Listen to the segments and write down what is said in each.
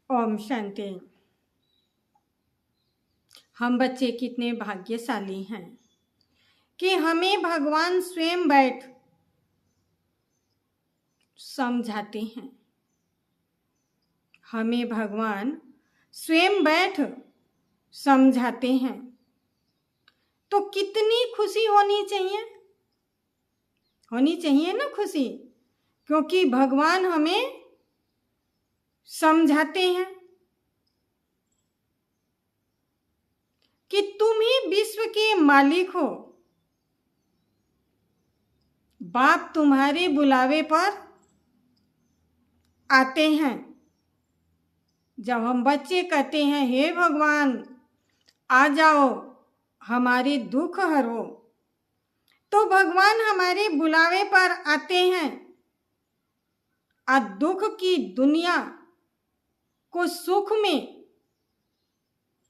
ओम शांति। हम बच्चे कितने भाग्यशाली हैं कि हमें भगवान स्वयं बैठ समझाते हैं। हमें भगवान स्वयं बैठ समझाते हैं तो कितनी खुशी होनी चाहिए ना खुशी, क्योंकि भगवान हमें समझाते हैं कि तुम ही विश्व के मालिक हो। बाप तुम्हारे बुलावे पर आते हैं। जब हम बच्चे कहते हैं हे भगवान आ जाओ हमारे दुख हरो, तो भगवान हमारे बुलावे पर आते हैं और दुख की दुनिया को सुख में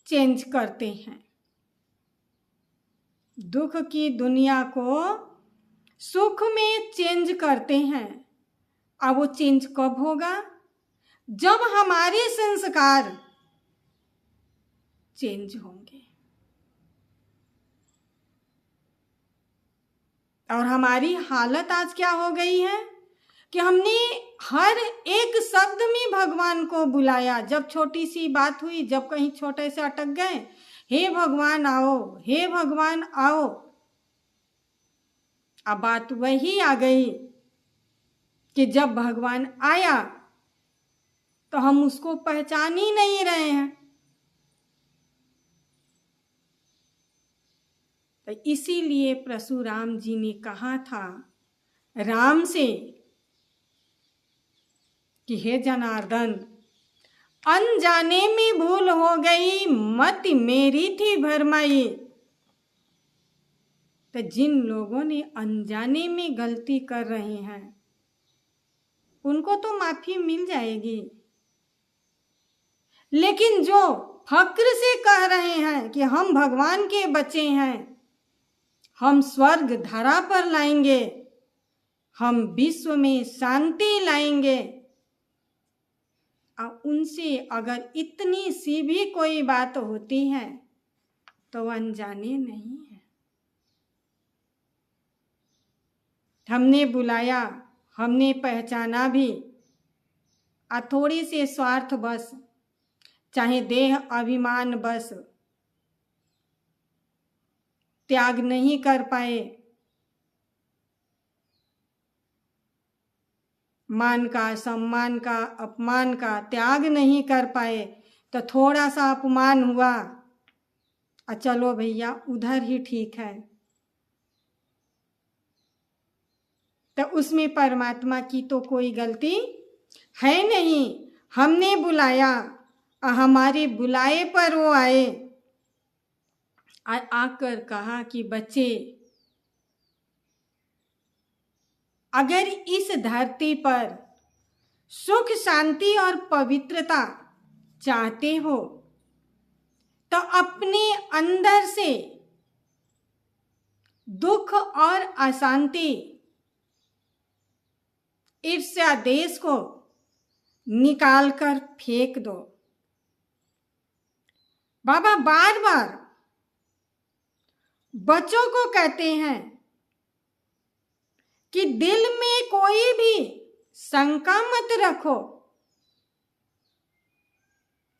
चेंज करते हैं। दुख की दुनिया को सुख में चेंज करते हैं। अब वो चेंज कब होगा? जब हमारे संस्कार चेंज होंगे और हमारी हालत आज क्या हो गई है कि हमने हर एक शब्द में भगवान को बुलाया। जब छोटी सी बात हुई, जब कहीं छोटे से अटक गए, हे भगवान आओ, हे भगवान आओ। अब बात वही आ गई कि जब भगवान आया तो हम उसको पहचान ही नहीं रहे हैं। तो इसीलिए परशुराम जी ने कहा था राम से कि हे जनार्दन, अनजाने में भूल हो गई, मत मेरी थी भरमाई। तो जिन लोगों ने अनजाने में गलती कर रहे हैं उनको तो माफी मिल जाएगी, लेकिन जो फक्र से कह रहे हैं कि हम भगवान के बच्चे हैं, हम स्वर्ग धरा पर लाएंगे, हम विश्व में शांति लाएंगे, और उनसे अगर इतनी सी भी कोई बात होती है तो अनजाने नहीं है। हमने बुलाया, हमने पहचाना भी, और थोड़ी से स्वार्थ बस, चाहे देह अभिमान बस त्याग नहीं कर पाए, मान का, सम्मान का, अपमान का त्याग नहीं कर पाए, तो थोड़ा सा अपमान हुआ और चलो भैया उधर ही ठीक है, तो उसमें परमात्मा की तो कोई गलती है नहीं। हमने बुलाया और हमारे बुलाए पर वो आए और आकर कहा कि बच्चे, अगर इस धरती पर सुख शांति और पवित्रता चाहते हो तो अपने अंदर से दुख और अशांति, ईर्ष्या, देश को निकाल कर फेंक दो। बाबा बार बार बच्चों को कहते हैं कि दिल में कोई भी शंका मत रखो।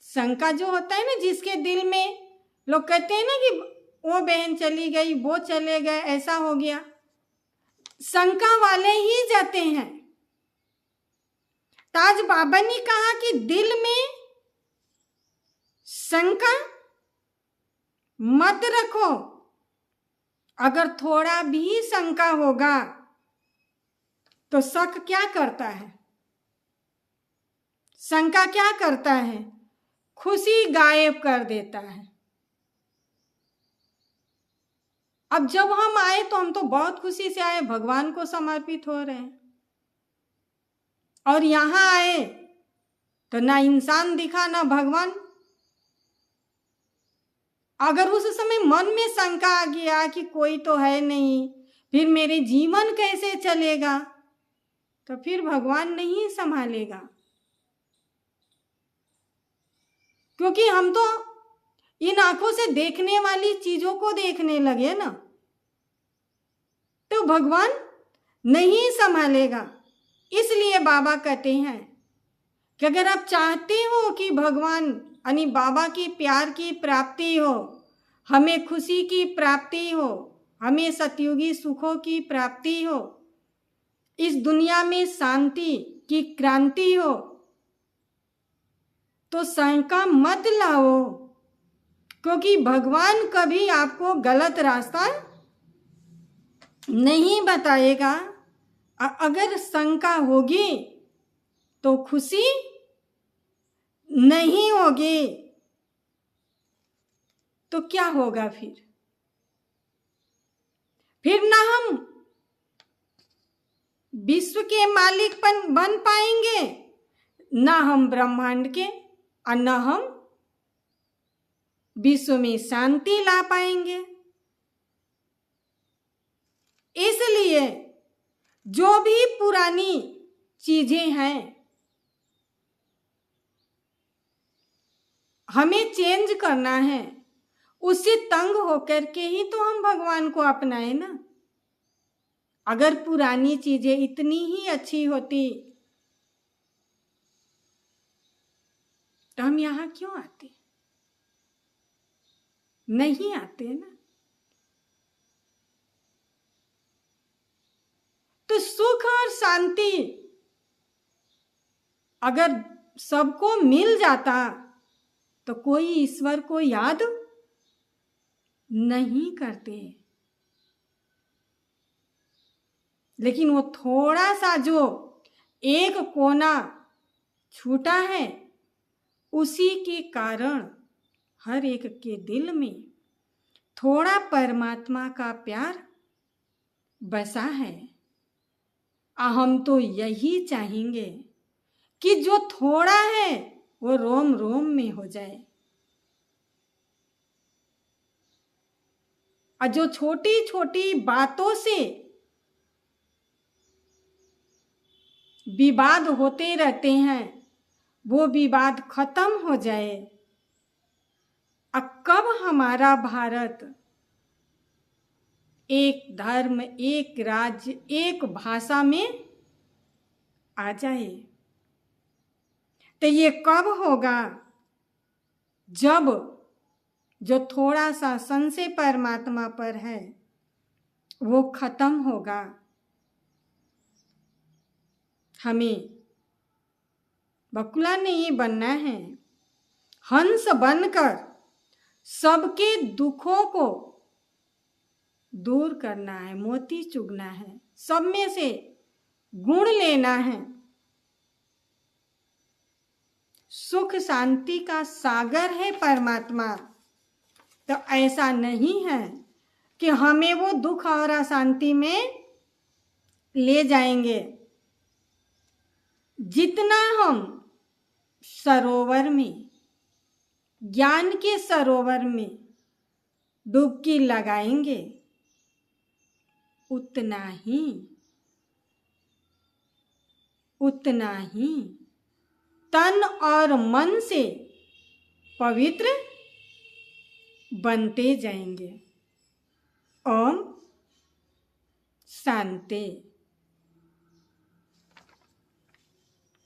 शंका जो होता है ना, जिसके दिल में लोग कहते हैं ना कि वो बहन चली गई, वो चले गए, ऐसा हो गया, शंका वाले ही जाते हैं। ताज बाबा ने कहा कि दिल में शंका मत रखो। अगर थोड़ा भी शंका होगा तो शक क्या करता है? शंका क्या करता है? खुशी गायब कर देता है। अब जब हम आए तो हम तो बहुत खुशी से आए, भगवान को समर्पित हो रहे हैं, और यहां आए तो ना इंसान दिखा ना भगवान। अगर उस समय मन में शंका आ गया कि कोई तो है नहीं, फिर मेरे जीवन कैसे चलेगा, तो फिर भगवान नहीं संभालेगा। क्योंकि हम तो इन आंखों से देखने वाली चीजों को देखने लगे ना, तो भगवान नहीं संभालेगा। इसलिए बाबा कहते हैं कि अगर आप चाहते हो कि भगवान यानी बाबा की प्यार की प्राप्ति हो, हमें खुशी की प्राप्ति हो, हमें सतयुगी सुखों की प्राप्ति हो, इस दुनिया में शांति की क्रांति हो, तो शंका मत लाओ, क्योंकि भगवान कभी आपको गलत रास्ता नहीं बताएगा। अगर शंका होगी तो खुशी नहीं होगी, तो क्या होगा फिर ना हम विश्व के मालिक बन पाएंगे, ना हम ब्रह्मांड के, और ना हम विश्व में शांति ला पाएंगे। इसलिए जो भी पुरानी चीजें हैं हमें चेंज करना है, उससे तंग होकर के ही तो हम भगवान को अपनाए ना। अगर पुरानी चीजें इतनी ही अच्छी होती तो हम यहां क्यों आते? नहीं आते ना। तो सुख और शांति अगर सबको मिल जाता तो कोई ईश्वर को याद नहीं करते। लेकिन वो थोड़ा सा जो एक कोना छूटा है, उसी के कारण हर एक के दिल में थोड़ा परमात्मा का प्यार बसा है। हम तो यही चाहेंगे कि जो थोड़ा है वो रोम रोम में हो जाए, और जो छोटी छोटी बातों से विवाद होते रहते हैं वो विवाद खत्म हो जाए। अब कब हमारा भारत एक धर्म, एक राज्य, एक भाषा में आ जाए? तो ये कब होगा? जब जो थोड़ा सा संशय परमात्मा पर है वो खत्म होगा। हमें बकुला नहीं बनना है, हंस बनकर सबके दुखों को दूर करना है, मोती चुगना है, सब में से गुण लेना है। सुख शांति का सागर है परमात्मा। तो ऐसा नहीं है कि हमें वो दुख और अशांति में ले जाएंगे। जितना हम सरोवर में, ज्ञान के सरोवर में डुबकी लगाएंगे, उतना ही तन और मन से पवित्र बनते जाएंगे। ओम शांति।